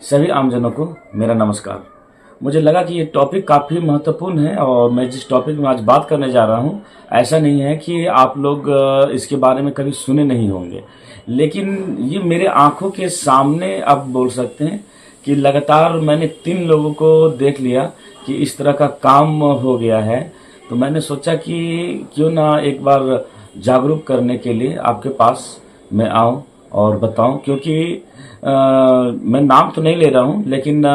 सभी आमजनों को मेरा नमस्कार। मुझे लगा कि ये टॉपिक काफ़ी महत्वपूर्ण है और मैं जिस टॉपिक में आज बात करने जा रहा हूँ, ऐसा नहीं है कि आप लोग इसके बारे में कभी सुने नहीं होंगे, लेकिन ये मेरे आंखों के सामने आप बोल सकते हैं कि लगातार मैंने 3 लोगों को देख लिया कि इस तरह का काम हो गया है। तो मैंने सोचा कि क्यों ना एक बार जागरूक करने के लिए आपके पास मैं आऊँ और बताऊं, क्योंकि मैं नाम तो नहीं ले रहा हूं, लेकिन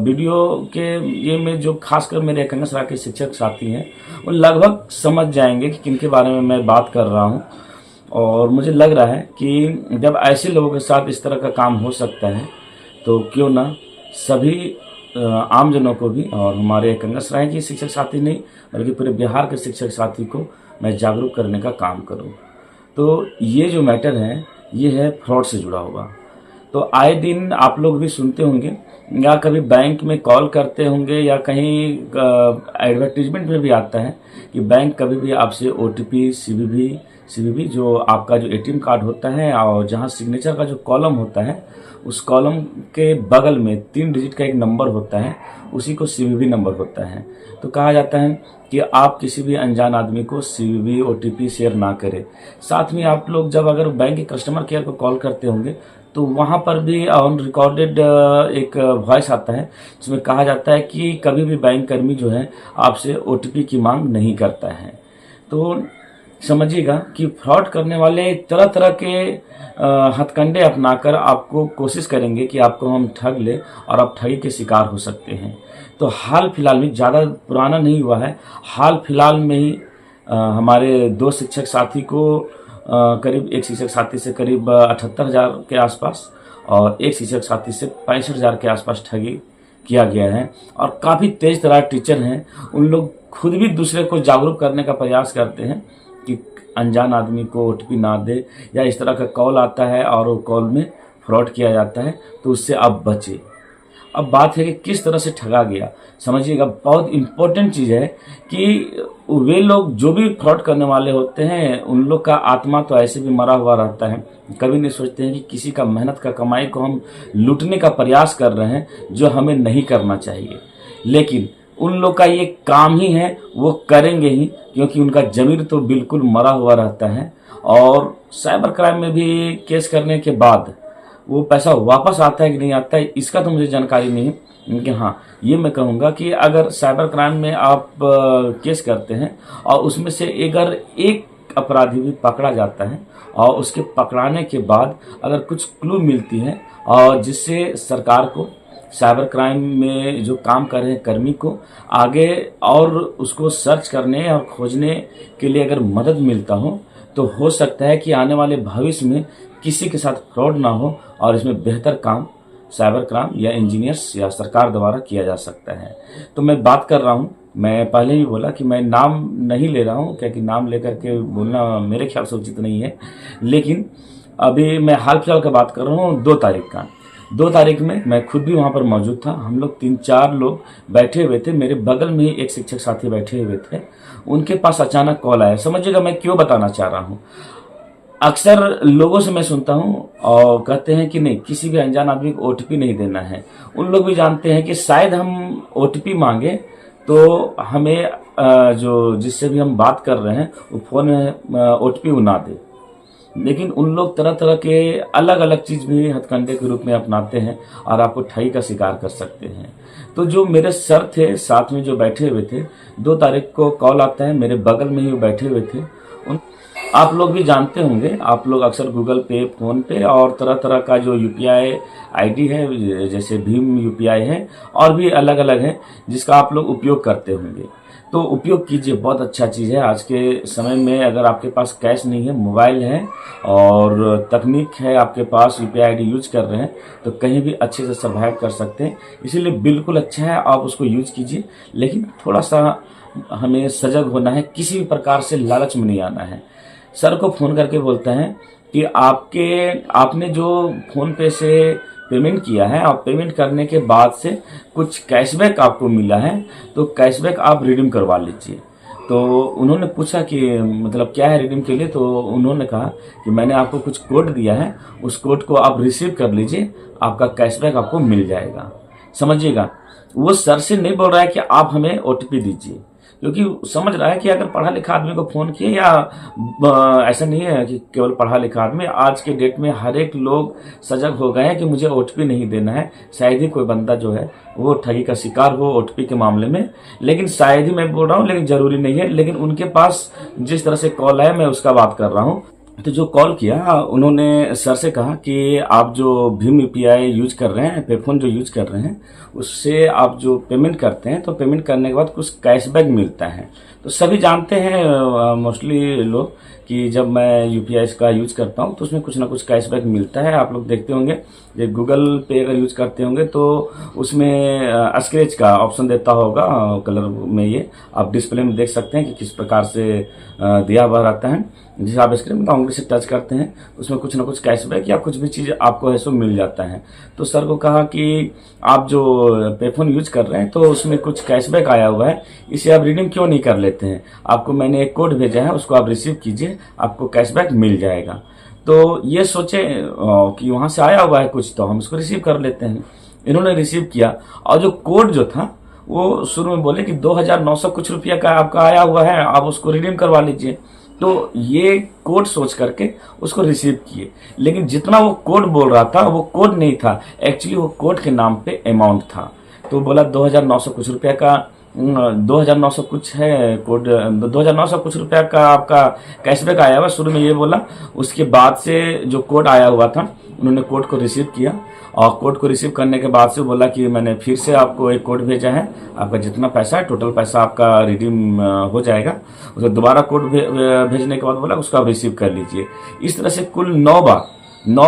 वीडियो के ये में जो खासकर मेरे एकांश के शिक्षक साथी हैं वो लगभग समझ जाएंगे कि किनके बारे में मैं बात कर रहा हूं। और मुझे लग रहा है कि जब ऐसे लोगों के साथ इस तरह का काम हो सकता है तो क्यों ना सभी आमजनों को भी, और हमारे एकांश राय के शिक्षक साथी नहीं बल्कि पूरे बिहार के शिक्षक साथी को मैं जागरूक करने का काम करूं। तो ये जो मैटर है ये है फ्रॉड से जुड़ा हुआ। तो आए दिन आप लोग भी सुनते होंगे या कभी बैंक में कॉल करते होंगे या कहीं एडवर्टीजमेंट में भी आता है कि बैंक कभी भी आपसे ओटीपी, सीवीवी जो आपका जो एटीएम कार्ड होता है और जहां सिग्नेचर का जो कॉलम होता है उस कॉलम के बगल में 3 डिजिट का एक नंबर होता है, उसी को सीवीवी नंबर होता है। तो कहा जाता है कि आप किसी भी अनजान आदमी को सीवीवी ओटीपी शेयर ना करें। साथ में आप लोग जब अगर बैंक के कस्टमर केयर को कॉल करते होंगे तो वहां पर भी ऑन रिकॉर्डेड एक वॉइस आता है जिसमें कहा जाता है कि कभी भी बैंक कर्मी जो है आपसे ओटीपी की मांग नहीं करता है। तो समझिएगा कि फ्रॉड करने वाले तरह तरह के हथकंडे अपनाकर आपको कोशिश करेंगे कि आपको हम ठग ले और आप ठगी के शिकार हो सकते हैं। तो हाल फिलहाल में, ज़्यादा पुराना नहीं हुआ है, हाल फिलहाल में ही हमारे 2 शिक्षक साथी को करीब एक शिक्षक साथी से करीब 78,000 के आसपास और एक शिक्षक साथी से 65,000 के आसपास ठगी किया गया है। और काफ़ी तेज तर्रार टीचर हैं, उन लोग खुद भी दूसरे को जागरूक करने का प्रयास करते हैं कि अनजान आदमी को ओटीपी ना दे, या इस तरह का कॉल आता है और वो कॉल में फ्रॉड किया जाता है तो उससे आप बचें। अब बात है कि किस तरह से ठगा गया, समझिएगा। बहुत इंपॉर्टेंट चीज़ है कि वे लोग जो भी फ्रॉड करने वाले होते हैं उन लोग का आत्मा तो ऐसे भी मरा हुआ रहता है। कभी नहीं सोचते हैं कि किसी का मेहनत का कमाई को हम लूटने का प्रयास कर रहे हैं, जो हमें नहीं करना चाहिए। लेकिन उन लोग का ये काम ही है, वो करेंगे ही, क्योंकि उनका जमीर तो बिल्कुल मरा हुआ रहता है। और साइबर क्राइम में भी केस करने के बाद वो पैसा वापस आता है कि नहीं आता है इसका तो मुझे जानकारी नहीं है, लेकिन हाँ ये मैं कहूँगा कि अगर साइबर क्राइम में आप केस करते हैं और उसमें से अगर एक अपराधी भी पकड़ा जाता है और उसके पकड़ाने के बाद अगर कुछ क्लू मिलती है और जिससे सरकार को साइबर क्राइम में जो काम कर रहे हैं कर्मी को आगे और उसको सर्च करने और खोजने के लिए अगर मदद मिलता हो हो सकता है कि आने वाले भविष्य में किसी के साथ फ्रॉड ना हो और इसमें बेहतर काम साइबर क्राइम या इंजीनियर्स या सरकार द्वारा किया जा सकता है। तो मैं बात कर रहा हूँ, मैं पहले ही बोला कि मैं नाम नहीं ले रहा हूँ, क्योंकि नाम लेकर के बोलना मेरे ख्याल से उचित नहीं है। लेकिन अभी मैं हाल फिलहाल का बात कर रहा हूँ 2 तारीख का। 2 तारीख में मैं खुद भी वहाँ पर मौजूद था। हम लोग 3-4 लोग बैठे हुए थे, मेरे बगल में ही एक शिक्षक साथी बैठे हुए थे। उनके पास अचानक कॉल आया। समझिएगा मैं क्यों बताना चाह रहा हूँ। अक्सर लोगों से मैं सुनता हूँ और कहते हैं कि नहीं, किसी भी अनजान आदमी को ओटीपी नहीं देना है। उन लोग भी जानते हैं कि शायद हम ओटीपी मांगे तो हमें जो जिससे भी हम बात कर रहे हैं वो फ़ोन में ओटीपी ना दे। लेकिन उन लोग तरह तरह के अलग अलग चीज़ भी हथकंडे के रूप में अपनाते हैं और आपको ठगी का शिकार कर सकते हैं। तो जो मेरे सर थे साथ में जो बैठे हुए थे, 2 तारीख को कॉल आता है, मेरे बगल में ही वो बैठे हुए थे। आप लोग भी जानते होंगे, आप लोग अक्सर गूगल पे, फोन पे और तरह तरह का जो यूपीआई आईडी है, जैसे भीम यूपीआई है और भी अलग अलग है, जिसका आप लोग उपयोग करते होंगे। तो उपयोग कीजिए, बहुत अच्छा चीज़ है। आज के समय में अगर आपके पास कैश नहीं है, मोबाइल है और तकनीक है आपके पास, यूपीआई आईडी यूज कर रहे हैं तो कहीं भी अच्छे से सर्वाइव कर सकते हैं। इसीलिए बिल्कुल अच्छा है, आप उसको यूज कीजिए। लेकिन थोड़ा सा हमें सजग होना है, किसी भी प्रकार से लालच में नहीं आना है। सर को फ़ोन करके बोलते हैं कि आपने जो फ़ोन पे से पेमेंट किया है और पेमेंट करने के बाद से कुछ कैशबैक आपको मिला है, तो कैशबैक आप रिडीम करवा लीजिए। तो उन्होंने पूछा कि मतलब क्या है रिडीम के लिए, तो उन्होंने कहा कि मैंने आपको कुछ कोड दिया है, उस कोड को आप रिसीव कर लीजिए, आपका कैशबैक आपको मिल जाएगा। समझिएगा, वो सर से नहीं बोल रहा है कि आप हमें ओटीपी दीजिए, क्योंकि समझ रहा है कि अगर पढ़ा लिखा आदमी को फोन किए, या ऐसा नहीं है कि केवल पढ़ा लिखा आदमी, आज के डेट में हर एक लोग सजग हो गए हैं कि मुझे ओटीपी नहीं देना है। शायद ही कोई बंदा जो है वो ठगी का शिकार हो ओटीपी के मामले में, लेकिन शायद ही मैं बोल रहा हूँ, लेकिन जरूरी नहीं है। लेकिन उनके पास जिस तरह से कॉल है, मैं उसका बात कर रहा हूँ। तो जो कॉल किया, उन्होंने सर से कहा कि आप जो भीम यूपीआई यूज कर रहे हैं, पेफोन जो यूज कर रहे हैं, उससे आप जो पेमेंट करते हैं, तो पेमेंट करने के बाद कुछ कैशबैक मिलता है। तो सभी जानते हैं मोस्टली लोग कि जब मैं यूपीआई का यूज करता हूं तो उसमें कुछ ना कुछ कैशबैक मिलता है। आप लोग देखते होंगे, ये गूगल पे अगर यूज करते होंगे तो उसमें स्क्रैच का ऑप्शन देता होगा कलर में, ये आप डिस्प्ले में देख सकते हैं कि किस प्रकार से दिया हुआ रहता है। जिसे आप स्क्रीन में उंगली से टच करते हैं, उसमें कुछ ना कुछ कैशबैक या कुछ भी चीज़ आपको है सो मिल जाता है। तो सर को कहा कि आप जो पेफोन यूज कर रहे हैं तो उसमें कुछ कैशबैक आया हुआ है, इसे आप रिडीम क्यों नहीं कर लेते हैं? आपको मैंने एक कोड भेजा है, उसको आप रिसीव कीजिए, आपको कैशबैक मिल जाएगा। तो ये सोचे कि वहां से आया हुआ है कुछ, तो हम उसको रिसीव कर लेते हैं। इन्होंने रिसीव किया, और जो कोड जो था वो शुरू में बोले कि 2900 कुछ रुपया का आपका आया हुआ है, आप उसको रिडीम करवा लीजिए। तो ये कोड सोच करके उसको रिसीव किए, लेकिन जितना वो कोड बोल रहा था वो कोड नहीं था, एक्चुअली वो कोड के नाम पे अमाउंट था। तो बोला 2900 कुछ रुपया का, 2900 कुछ है कोड, 2900 कुछ रुपया का आपका कैशबैक आया हुआ, शुरू में ये बोला। उसके बाद से जो कोड आया हुआ था, उन्होंने कोड को रिसीव किया, और कोड को रिसीव करने के बाद से बोला कि मैंने फिर से आपको एक कोड भेजा है, आपका जितना पैसा है टोटल पैसा आपका रिडीम हो जाएगा। उसको दोबारा कोड भेजने के बाद बोला उसको आप रिसीव कर लीजिए। इस तरह से कुल 9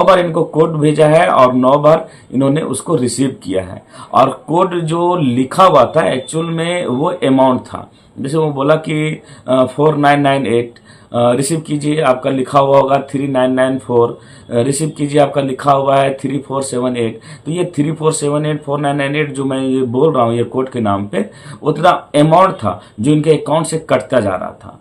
बार इनको कोड भेजा है, और 9 बार इन्होंने उसको रिसीव किया है। और कोड जो लिखा हुआ था एक्चुअल में वो अमाउंट था। जैसे वो बोला कि 4998 रिसीव कीजिए, आपका लिखा हुआ होगा 3994, रिसीव कीजिए, आपका लिखा हुआ है 3478। तो ये 3478 4998 जो मैं ये बोल रहा हूँ ये कोड के नाम पे, उतना अमाउंट था जो इनके अकाउंट से कटता जा रहा था।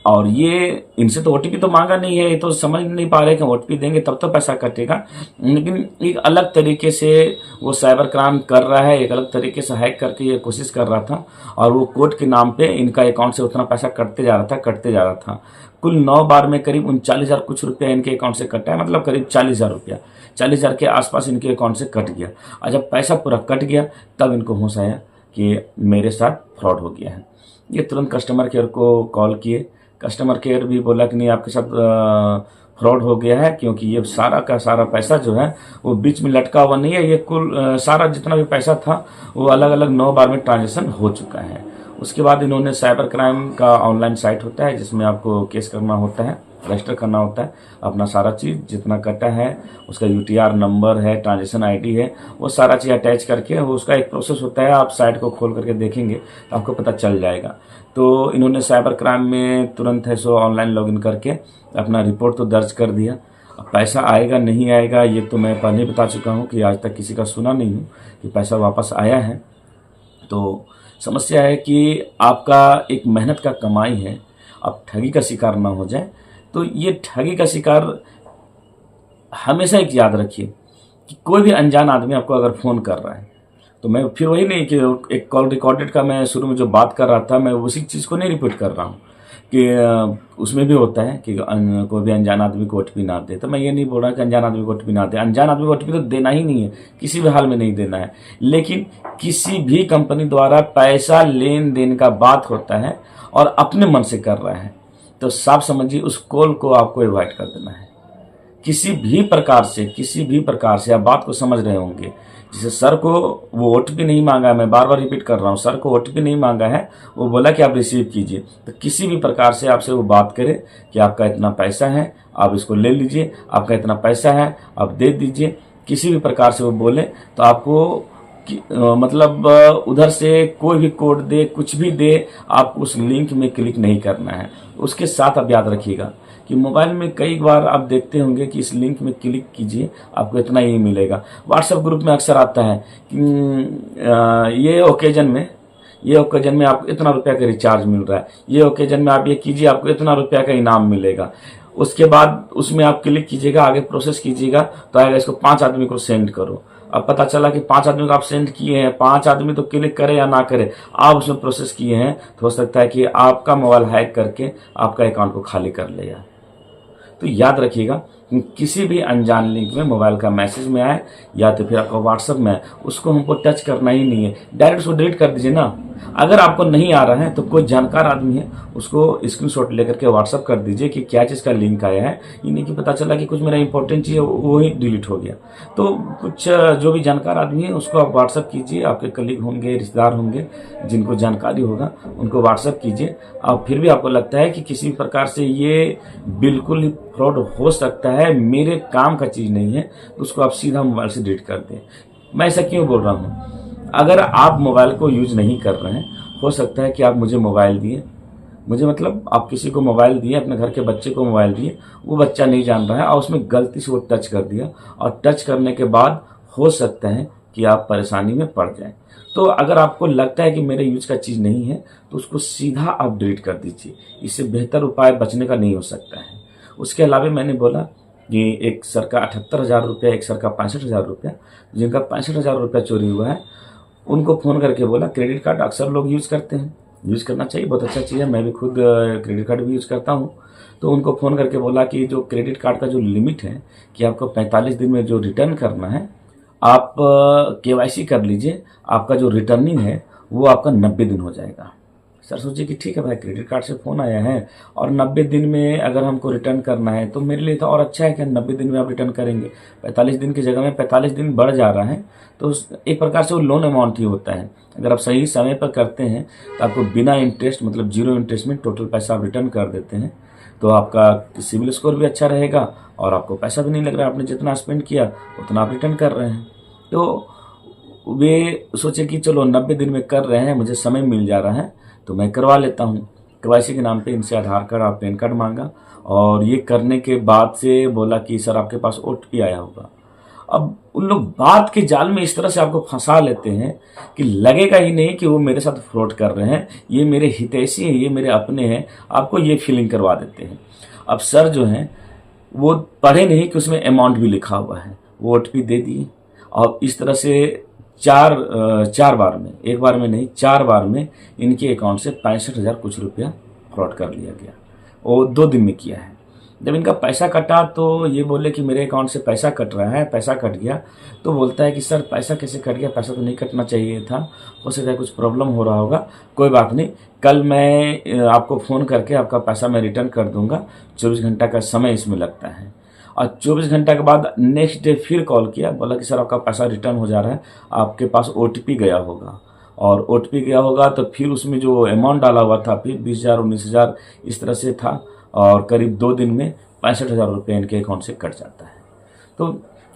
और ये इनसे तो ओटीपी तो मांगा नहीं है, ये तो समझ नहीं पा रहे कि ओटीपी देंगे तब तो पैसा कटेगा, लेकिन एक अलग तरीके से वो साइबर क्राइम कर रहा है, एक अलग तरीके से हैक करके ये कोशिश कर रहा था। और वो कोड के नाम पे इनका अकाउंट से उतना पैसा कटते जा रहा था। कुल 9 बार में करीब 39,000 कुछ रुपया इनके अकाउंट से कटा है, मतलब करीब 40,000 रुपया, 40,000 के आसपास इनके अकाउंट से कट गया। और जब पैसा पूरा कट गया तब इनको होश आया कि मेरे साथ फ्रॉड हो गया है। ये तुरंत कस्टमर केयर को कॉल किए। कस्टमर केयर भी बोला कि नहीं, आपके साथ फ्रॉड हो गया है, क्योंकि ये सारा का सारा पैसा जो है वो बीच में लटका हुआ नहीं है, ये कुल सारा जितना भी पैसा था वो अलग अलग 9 बार में ट्रांजेक्शन हो चुका है। उसके बाद इन्होंने साइबर क्राइम का ऑनलाइन साइट होता है जिसमें आपको केस करना होता है, रजिस्टर करना होता है अपना सारा चीज़ जितना कटा है, उसका यूटीआर नंबर है, ट्रांजेक्शन आईडी है, वो सारा चीज़ अटैच करके वो उसका एक प्रोसेस होता है। आप साइट को खोल करके देखेंगे तो आपको पता चल जाएगा। तो इन्होंने साइबर क्राइम में तुरंत है सो ऑनलाइन लॉगिन करके अपना रिपोर्ट तो दर्ज कर दिया। अब पैसा आएगा नहीं आएगा ये तो मैं पहले बता चुका हूँ कि आज तक किसी का सुना नहीं हूँ कि पैसा वापस आया है। तो समस्या है कि आपका एक मेहनत का कमाई है, आप ठगी का शिकार ना हो जाए। तो ये ठगी का शिकार हमेशा एक याद रखिए कि कोई भी अनजान आदमी आपको अगर फ़ोन कर रहा है, तो मैं फिर वही नहीं कि एक कॉल रिकॉर्डेड का मैं शुरू में जो बात कर रहा था, मैं उसी चीज़ को नहीं रिपीट कर रहा हूँ कि उसमें भी होता है कि कोई भी अनजान आदमी को ओटीपी ना दे। तो मैं ये नहीं बोल रहा कि अनजान आदमी को ओटीपी ना दे, अनजान आदमी को ओटीपी तो देना ही नहीं है, किसी भी हाल में नहीं देना है। लेकिन किसी भी कंपनी द्वारा पैसा लेन देन का बात होता है और अपने मन से कर रहा है, तो साफ समझिए उस कॉल को आपको अवॉइड कर देना है। किसी भी प्रकार से आप बात को समझ रहे होंगे। जैसे सर को वो ओटीपी नहीं मांगा, मैं बार बार रिपीट कर रहा हूँ, सर को ओटीपी नहीं मांगा है, वो बोला कि आप रिसीव कीजिए। तो किसी भी प्रकार से आपसे वो बात करे कि आपका इतना पैसा है, आप इसको ले लीजिए, आपका इतना पैसा है आप दे दीजिए, किसी भी प्रकार से वो बोले तो आपको मतलब उधर से कोई भी कोड दे, कुछ भी दे, आप उस लिंक में क्लिक नहीं करना है। उसके साथ आप याद रखिएगा कि मोबाइल में कई बार आप देखते होंगे कि इस लिंक में क्लिक कीजिए आपको इतना ही मिलेगा। व्हाट्सएप ग्रुप में अक्सर आता है कि ये ओकेजन में ये ओकेजन में आपको इतना रुपया का रिचार्ज मिल रहा है, ये ओकेजन में आप ये कीजिए आपको इतना रुपया का इनाम मिलेगा। उसके बाद उसमें आप क्लिक कीजिएगा, आगे प्रोसेस कीजिएगा तो आएगा इसको 5 आदमी को सेंड करो। अब पता चला कि 5 आदमी को आप सेंड किए हैं, 5 आदमी तो क्लिक करे या ना करे, आप उसमें प्रोसेस किए हैं, तो हो सकता है कि आपका मोबाइल हैक करके आपका अकाउंट को खाली कर लेगा। तो याद रखिएगा, किसी भी अनजान लिंक में मोबाइल का मैसेज में आए या तो फिर आपका व्हाट्सएप में आए, उसको हमको टच करना ही नहीं है, डायरेक्ट उसको डिलीट कर दीजिए ना। अगर आपको नहीं आ रहा है तो कोई जानकार आदमी है उसको स्क्रीनशॉट लेकर के व्हाट्सएप कर दीजिए कि क्या चीज़ का लिंक आया है, ये नहीं कि पता चला कि कुछ मेरा इंपॉर्टेंट चीज़ है वो ही डिलीट हो गया। तो कुछ जो भी जानकार आदमी है उसको आप व्हाट्सएप कीजिए, आपके कलीग होंगे, रिश्तेदार होंगे, जिनको जानकारी होगा उनको व्हाट्सएप कीजिए। और फिर भी आपको लगता है कि किसी प्रकार से ये बिल्कुल ही फ्रॉड हो सकता है, मेरे काम का चीज़ नहीं है, तो उसको आप सीधा मोबाइल से डिलीट कर दें। मैं ऐसा क्यों बोल रहा हूँ? अगर आप मोबाइल को यूज नहीं कर रहे हैं, हो सकता है कि आप मुझे मोबाइल दिए, मुझे मतलब आप किसी को मोबाइल दिए, अपने घर के बच्चे को मोबाइल दिए, वो बच्चा नहीं जान रहा है और उसमें गलती से वो टच कर दिया, और टच करने के बाद हो सकता है कि आप परेशानी में पड़ जाएं। तो अगर आपको लगता है कि मेरे यूज का चीज़ नहीं है तो उसको सीधा आप डिलीट कर दीजिए, इससे बेहतर उपाय बचने का नहीं हो सकता है। उसके अलावा मैंने बोला कि एक सर का 78,000 रुपया, एक सर का 65,000 रुपया, जिनका 65,000 रुपया चोरी हुआ है उनको फ़ोन करके बोला, क्रेडिट कार्ड अक्सर लोग यूज़ करते हैं, यूज़ करना चाहिए, बहुत अच्छा चीज़ है, मैं भी खुद क्रेडिट कार्ड भी यूज़ करता हूँ। तो उनको फ़ोन करके बोला कि जो क्रेडिट कार्ड का जो लिमिट है कि आपको 45 दिन में जो रिटर्न करना है, आप केवाईसी कर लीजिए, आपका जो रिटर्निंग है वो आपका 90 दिन हो जाएगा। सर सोचिए कि ठीक है भाई, क्रेडिट कार्ड से फ़ोन आया है और 90 दिन में अगर हमको रिटर्न करना है तो मेरे लिए तो और अच्छा है कि 90 दिन में आप रिटर्न करेंगे। 45 दिन की जगह में 45 दिन बढ़ जा रहा है, तो एक प्रकार से वो लोन अमाउंट ही होता है। अगर आप सही समय पर करते हैं तो आपको बिना इंटरेस्ट, मतलब 0 इंटरेस्ट में टोटल पैसा आप रिटर्न कर देते हैं, तो आपका सिविल स्कोर भी अच्छा रहेगा और आपको पैसा भी नहीं लग रहा है, आपने जितना स्पेंड किया उतना आप रिटर्न कर रहे हैं। तो वे सोचे कि चलो 90 दिन में कर रहे हैं, मुझे समय मिल जा रहा है तो मैं करवा लेता हूँ। केवाईसी के नाम पे इनसे आधार कार्ड और पैन कार्ड मांगा, और ये करने के बाद से बोला कि सर आपके पास ओटीपी आया होगा। अब उन लोग बात के जाल में इस तरह से आपको फंसा लेते हैं कि लगेगा ही नहीं कि वो मेरे साथ फ्रॉड कर रहे हैं, ये मेरे हितैषी हैं, ये मेरे अपने हैं, आपको ये फीलिंग करवा देते हैं। अब सर जो हैं वो पढ़े नहीं कि उसमें अमाउंट भी लिखा हुआ है, वो ओटीपी दे दिए, और इस तरह से चार बार में, एक बार में नहीं 4 बार में इनके अकाउंट से 65,000 कुछ रुपया फ्रॉड कर लिया गया। वो 2 दिन में किया है। जब इनका पैसा कटा तो ये बोले कि मेरे अकाउंट से पैसा कट रहा है, पैसा कट गया। तो बोलता है कि सर पैसा कैसे कट गया, पैसा तो नहीं कटना चाहिए था, हो सकता है कुछ प्रॉब्लम हो रहा होगा, कोई बात नहीं, कल मैं आपको फ़ोन करके आपका पैसा मैं रिटर्न कर दूंगा, 24 घंटा का समय इसमें लगता है। और 24 घंटा के बाद नेक्स्ट डे फिर कॉल किया, बोला कि सर आपका पैसा रिटर्न हो जा रहा है, आपके पास ओटीपी गया होगा, और ओटीपी गया होगा तो फिर उसमें जो अमाउंट डाला हुआ था फिर 20,000 19,000 इस तरह से था, और करीब 2 दिन में 65,000 रुपये इनके अकाउंट से कट जाता है। तो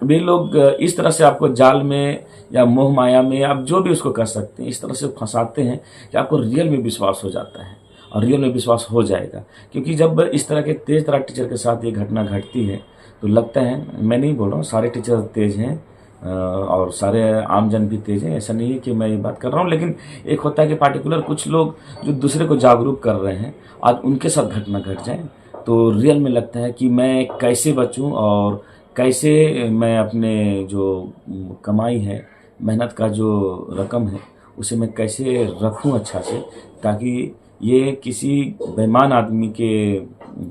वे लोग इस तरह से आपको जाल में या मोह माया में, आप जो भी उसको कर सकते हैं, इस तरह से फंसाते हैं कि आपको रियल में विश्वास हो जाता है, और रियल में विश्वास हो जाएगा। क्योंकि जब इस तरह के तेज तरार टीचर के साथ ये घटना घटती है तो लगता है, मैं नहीं बोल रहा हूँ सारे टीचर तेज हैं और सारे आम जन भी तेज हैं, ऐसा नहीं है कि मैं ये बात कर रहा हूँ, लेकिन एक होता है कि पार्टिकुलर कुछ लोग जो दूसरे को जागरूक कर रहे हैं, आज उनके साथ घटना घट जाए तो रियल में लगता है कि मैं कैसे बचूं और कैसे मैं अपने जो कमाई है, मेहनत का जो रकम है, उसे मैं कैसे रखूं अच्छा से, ताकि ये किसी बेईमान आदमी के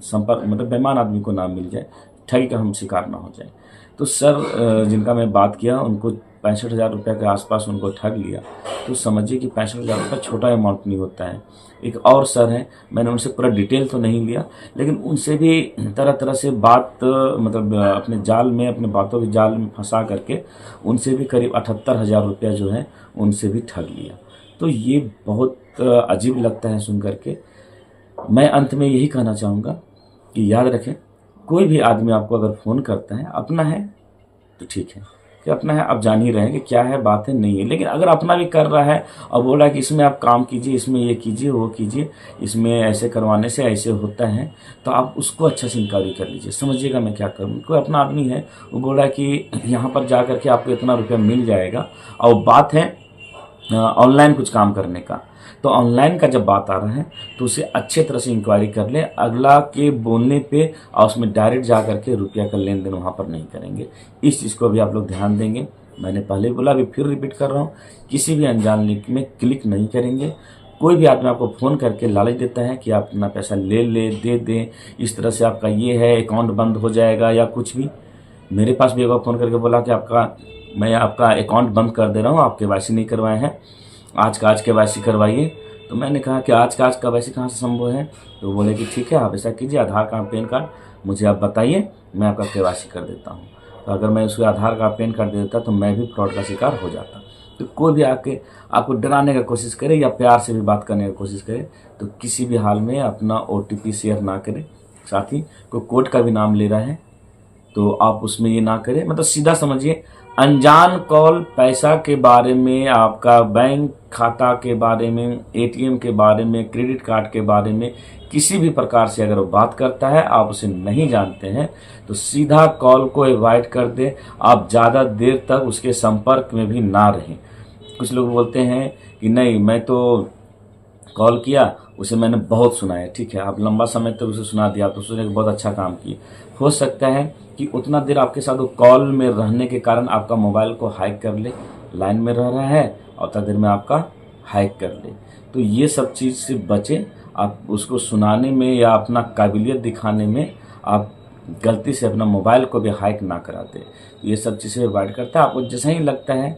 संपर्क, मतलब बेईमान आदमी को ना मिल जाए, ठगी का हम शिकार ना हो जाए। तो सर जिनका मैं बात किया उनको 65,000 रुपये के आसपास उनको ठग लिया। तो समझिए कि 65,000 रुपये छोटा अमाउंट नहीं होता है। एक और सर हैं, मैंने उनसे पूरा डिटेल तो नहीं लिया, लेकिन उनसे भी तरह तरह से बात, मतलब अपने जाल में, अपने बातों के जाल में फंसा करके उनसे भी करीब 78,000 रुपया जो है उनसे भी ठग लिया। तो ये बहुत अजीब लगता है सुन करके। मैं अंत में यही कहना चाहूँगा कि याद रखें, कोई भी आदमी आपको अगर फ़ोन करता है, अपना है तो ठीक है कि अपना है, आप जान ही रहे हैं कि क्या है, बात है, नहीं है। लेकिन अगर अपना भी कर रहा है और बोल रहा है कि इसमें आप काम कीजिए, इसमें ये कीजिए, वो कीजिए, इसमें ऐसे करवाने से ऐसे होता है, तो आप उसको अच्छा से इंक्वायरी कर लीजिए। समझिएगा मैं क्या करूँ। कोई अपना आदमी है, वो बोल रहा है कि यहाँ पर जा करके आपको इतना रुपया मिल जाएगा, और बात है ऑनलाइन कुछ काम करने का। तो ऑनलाइन का जब बात आ रहा है तो उसे अच्छे तरह से इंक्वायरी कर ले, अगला के बोलने पे और उसमें डायरेक्ट जा करके रुपया का लेन देन वहाँ पर नहीं करेंगे। इस चीज़ को भी आप लोग ध्यान देंगे। मैंने पहले भी बोला, अभी फिर रिपीट कर रहा हूँ, किसी भी अनजान लिंक में क्लिक नहीं करेंगे। कोई भी आदमी आपको फ़ोन करके लालच देता है कि आप अपना पैसा ले ले दे दें, इस तरह से आपका ये है अकाउंट बंद हो जाएगा या कुछ भी। मेरे पास भी एक बार फ़ोन करके बोला कि मैं आपका अकाउंट बंद कर दे रहा हूँ, आप KYC नहीं करवाए हैं, आज का आज KYC करवाइए। तो मैंने कहा कि आज का आज KYC कहाँ से संभव है? तो बोले कि ठीक है, आप ऐसा कीजिए, आधार कार्ड पैन कार्ड मुझे आप बताइए, मैं आपका KYC कर देता हूँ। तो अगर मैं उसको आधार कार्ड पैन कार्ड दे देता तो मैं भी फ्रॉड का शिकार हो जाता। तो कोई भी आके आपको डराने का कोशिश करे या प्यार से भी बात करने की कोशिश करे तो किसी भी हाल में अपना OTP शेयर ना करें। साथ ही कोई कोर्ट का भी नाम ले रहा है तो आप उसमें ये ना करें। मतलब सीधा समझिए, अनजान कॉल पैसा के बारे में, आपका बैंक खाता के बारे में, ATM के बारे में, क्रेडिट कार्ड के बारे में किसी भी प्रकार से अगर वो बात करता है, आप उसे नहीं जानते हैं तो सीधा कॉल को अवॉइड कर दें। आप ज़्यादा देर तक उसके संपर्क में भी ना रहें। कुछ लोग बोलते हैं कि नहीं, मैं तो कॉल किया, उसे मैंने बहुत सुना है, ठीक है, आप लंबा समय तक उसे सुना दिया, तो उसने बहुत अच्छा काम किया। हो सकता है कि उतना देर आपके साथ वो कॉल में रहने के कारण आपका मोबाइल को हैक कर ले, लाइन में रह रहा है और उतना देर में आपका हैक कर ले। तो ये सब चीज़ से बचें। आप उसको सुनाने में या अपना काबिलियत दिखाने में आप गलती से अपना मोबाइल को भी हैक ना कराते। तो ये सब चीज़ें अवॉइड करता है। आपको जैसा ही लगता है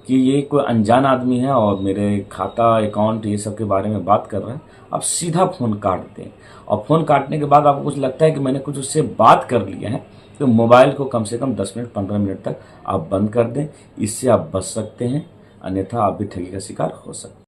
कि ये कोई अनजान आदमी है और मेरे खाता अकाउंट ये सब के बारे में बात कर रहा है, आप सीधा फ़ोन काट दें। और फ़ोन काटने के बाद आपको कुछ लगता है कि मैंने कुछ उससे बात कर लिया है, तो मोबाइल को कम से कम 10 मिनट 15 मिनट तक आप बंद कर दें। इससे आप बच सकते हैं, अन्यथा आप भी ठगी का शिकार हो सकते हैं।